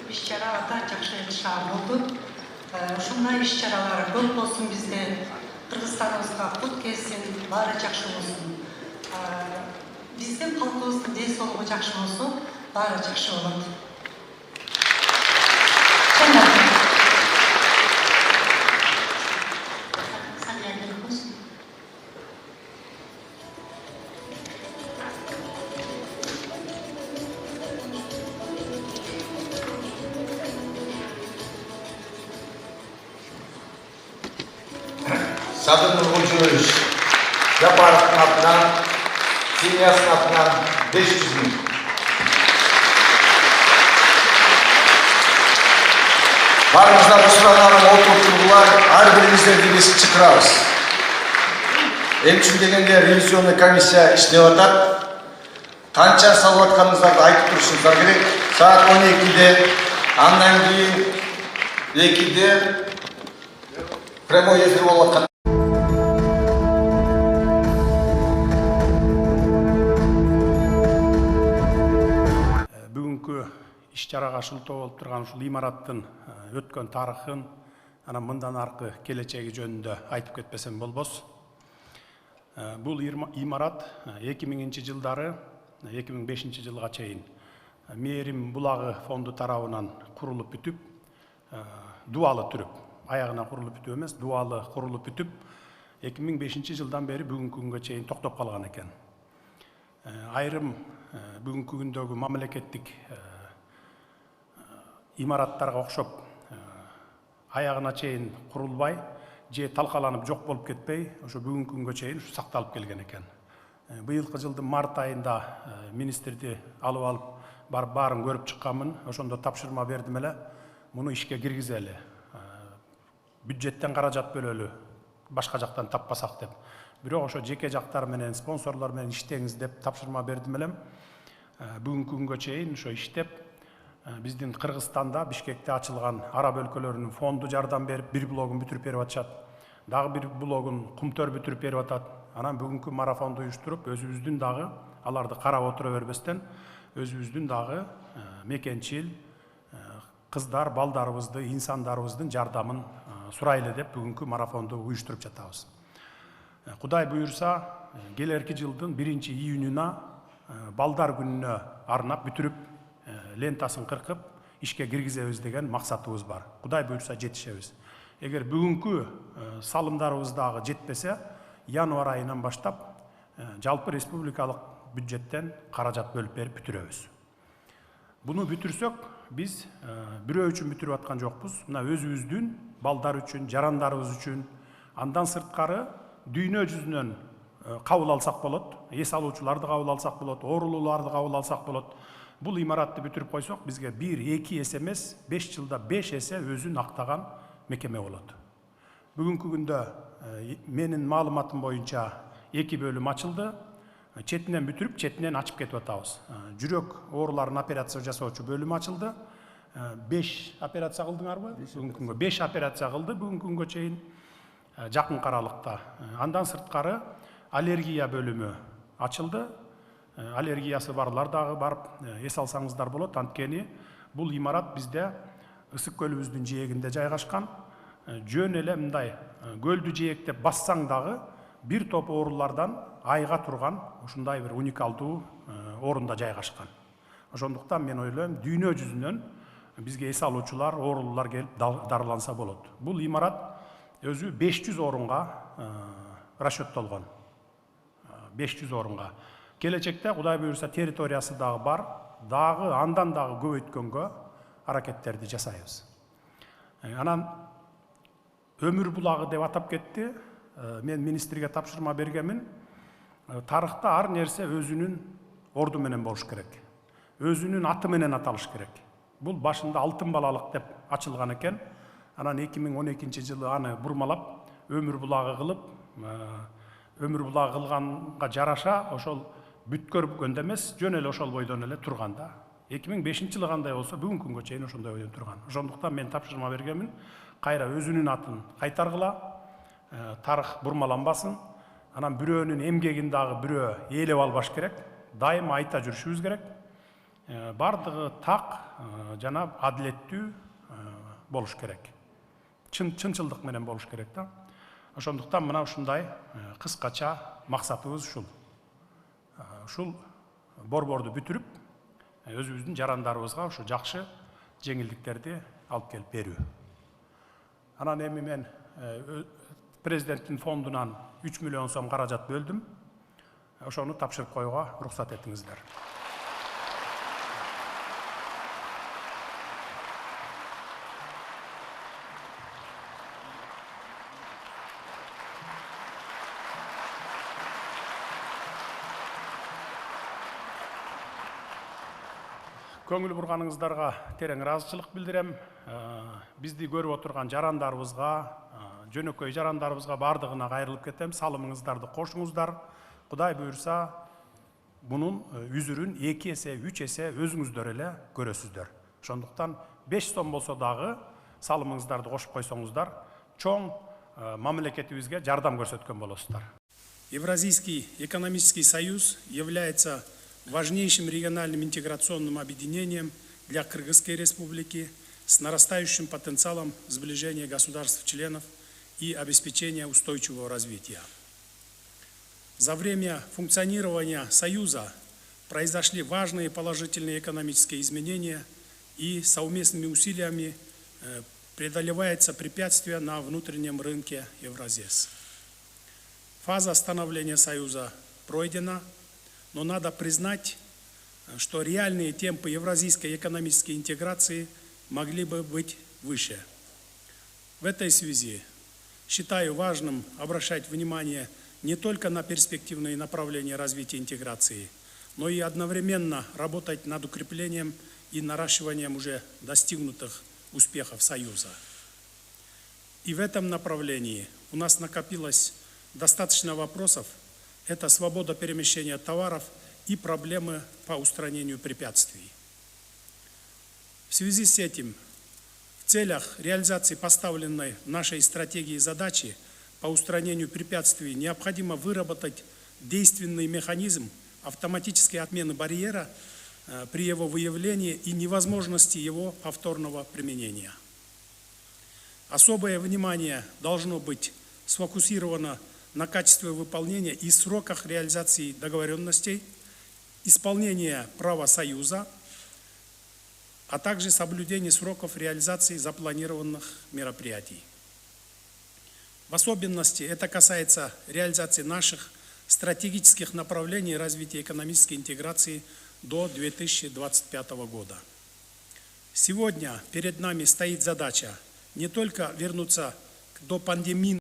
иш-чара ата жакшы шаар болду. Ушундай иш-чаралар көп болсун бизде. Кыргызстаныбызга кут келсин, баары жакшы болсун. Биздин калкыбыздын ден соолугу жакшы болсо, баары жакшы болот. Садыр Нургулжиевич, Жапаровтың атынан, семьясының атынан 500 мың. Барыңыздар ұсырананың отырғылар, әрбіріміздерді бесік шықырабыз. Емчін дегенде ревизионный комиссия іштеп атат. Қанша салып атқаныңыздарды айтып тұрышыңыздар керек. Саат 12-де, андан кейін 2-де прямой эфир болып атқан. Иш-чараға шылтоо болуп турган ушул имараттын өткөн тарыхын, анан мындан аркы келечеги жөнүндө айтып кетпесем болбос. Бул имарат 2000-жылдары 2005-жылга чейин Мээрим булагы фонду тарабынан курулуп бүтүп, дуалы түрүп, аягына курулуп бүтүп эмес, дуалы курулуп бүтүп, 2005-жылдан бери бүгүнкү күнгө чейин токтоп калган экен. Айрым бүгүнкү күндөгү мамлекеттик имараттарга окшоп аягына чейин курулбай же талкаланып жок болуп кетпей, ошо бүгүнкү күнгө чейин сакталып келген экен. Быйылкы жылдын март айында министрди алып баарын көрүп чыкканмын. Ошондо тапшырма бердим эле, муну ишке киргизели. Бюджеттен каражат бөлөлү, башка жактан таппасак деп. Бирок ошо жеке жактар менен, спонсорлор менен иштеңиз деп тапшырма бердим элем. Бүгүнкү күнгө чейин ошо иштеп, биздин Кыргызстанда, Бишкекте ачылган араб өлкөлөрүнүн фонду жардам берип, бир блогун бүтүрүп берип атышат. Дагы бир блогун Кумтөр бүтүрүп берип атат. Анан бүгүнкү марафонду уюштуруп, өзүбүздүн дагы аларды карап отура бербестен, өзүбүздүн дагы мекенчил кыздар, балдарыбызды, инсандарыбыздын жардамын сурайлы деп бүгүнкү марафонду уюштуруп жатабыз. Кудай буюрса, келерки жылдын 1-июнуна балдар күнүнө арнап бүтүрүп, лентасын кыркып, ишке киргизебиз деген максатыбыз бар. Кудай буюрса жетишебиз. Эгер бүгүнкү салымдарыбыз дагы жетпесе, январ айынан баштап жалпы республикалык бюджеттен каражат бөлүп берип бүтүрөбүз. Буну бүтүрсөк, биз бирөө үчүн бүтүрүп аткан жокпуз. Мына өзүбүздүн балдар үчүн, жарандарыбыз үчүн, андан сырткары дүйнө жүзүнөн кабыл алсак болот, эс алуучуларды кабыл алсак болот, оорулууларды кабыл алсак болот. Бул имаратты бүтүрүп койсок, бизге 1-2 эсе эмес, 5 жылда 5 эсе өзүн актаган мекеме болот. Бүгүнкү күндө менин маалыматым боюнча 2 бөлүм ачылды. Четинен бүтүрүп, четинен ачып кетип атабыз. Жүрөк ооруларын операция жасоочу бөлүм ачылды. 5 операция кылдыңарбы? Бүгүнкү күнгө 5 операция кылды бүгүнкү күнгө чейин жакын аралыкта. Андан сырткары аллергия бөлүмү ачылды. Аллергиясы барлар дагы барып эс алсаңыздар болот. Анткени бул имарат бизде Ысык көлүбүздүн жээгинде жайгашкан. Жөн эле мындай көлдү жээктеп бассаң дагы бир топ оорулардан айга турган ушундай бир уникалдуу орунда жайгашкан. Ошондуктан мен ойлойм, дүйнө жүзүнөн бизге эс алуучулар, оорулуулар келип дарыланса болот. Бул имарат өзү 500 орунга расчеттолгон. 500 орунга. Келечекте Кудай буюрса территориясы дагы бар, дагы андан дагы көбөйткөнгө аракеттерди жасайбыз. Анан өмүр булагы деп атап кетти. Мен министрге тапшырма бергенмин. Тарыхта ар нерсе өзүнүн орду менен болуш керек. Өзүнүн аты менен аталыш керек. Бул башында алтын балалык деп ачылган экен. Анан 2012-жылы аны бурмалап, өмүр булагы кылып, өмүр булагы кылганга жараша ошол бүткөргөндө эмес, жөн эле ошол бойдон эле турганда. 2005-жылы кандай болсо, бүгүнкү күнгө чейин ошондой бойдон турган. Ошондуктан мен тапшырма бергенмин. Кайра өзүнүн атын кайтаргыла, тарых бурмаланбасын. Анан бирөөнүн эмгегин дагы бирөө ээлеп албаш керек. Дайыма айта жүрүшүбүз керек. бардығы так жана адилеттүү болуш керек. Чынчылдык менен болуш керек да. Ошондуктан мына ушундай кыскача максатыбыз ушул. Ушул борборду бүтүрүп, өзүбүздүн жарандарыбызга ушу жакшы жеңилдиктерди алып келип берүү. Анан эми мен президенттин фондунан 3 миллион сом каражат бөлдүм. Ошону тапшырып коюуга уруксат этиңиздер. Көңүл бурганыңыздарга терең ыраазычылык билдирем. Бизди көрүп отурган жарандарыбызга, жөнөкөй жарандарыбызга бардыгына кайрылып кетем. Салымыңыздарды кошуңуздар. Кудай буйрса, бунун үзүрүн 2 эсе, 3 эсе өзүңүздөр эле көрөсүздөр. Ошондуктан 5 сом болсо дагы салымыңыздарды кошуп койсоңуздар, чоң мамлекетибизге жардам көрсөткөн болосуздар. Евразийский экономический союз является важнейшим региональным интеграционным объединением для Кыргызской республики с нарастающим потенциалом сближения государств-членов и обеспечения устойчивого развития. За время функционирования Союза произошли важные положительные экономические изменения, и совместными усилиями преодолевается препятствие на внутреннем рынке Евразес. Фаза становления Союза пройдена, но надо признать, что реальные темпы евразийской экономической интеграции могли бы быть выше. В этой связи считаю важным обращать внимание не только на перспективные направления развития интеграции, но и одновременно работать над укреплением и наращиванием уже достигнутых успехов Союза. И в этом направлении у нас накопилось достаточно вопросов. Это свобода перемещения товаров и проблемы по устранению препятствий. В связи с этим, в целях реализации поставленной нашей стратегии задачи по устранению препятствий необходимо выработать действенный механизм автоматической отмены барьера при его выявлении и невозможности его повторного применения. Особое внимание должно быть сфокусировано на качестве выполнения и сроках реализации договоренностей, исполнения права Союза, а также соблюдения сроков реализации запланированных мероприятий. В особенности это касается реализации наших стратегических направлений развития экономической интеграции до 2025 года. Сегодня перед нами стоит задача не только вернуться к допандемийному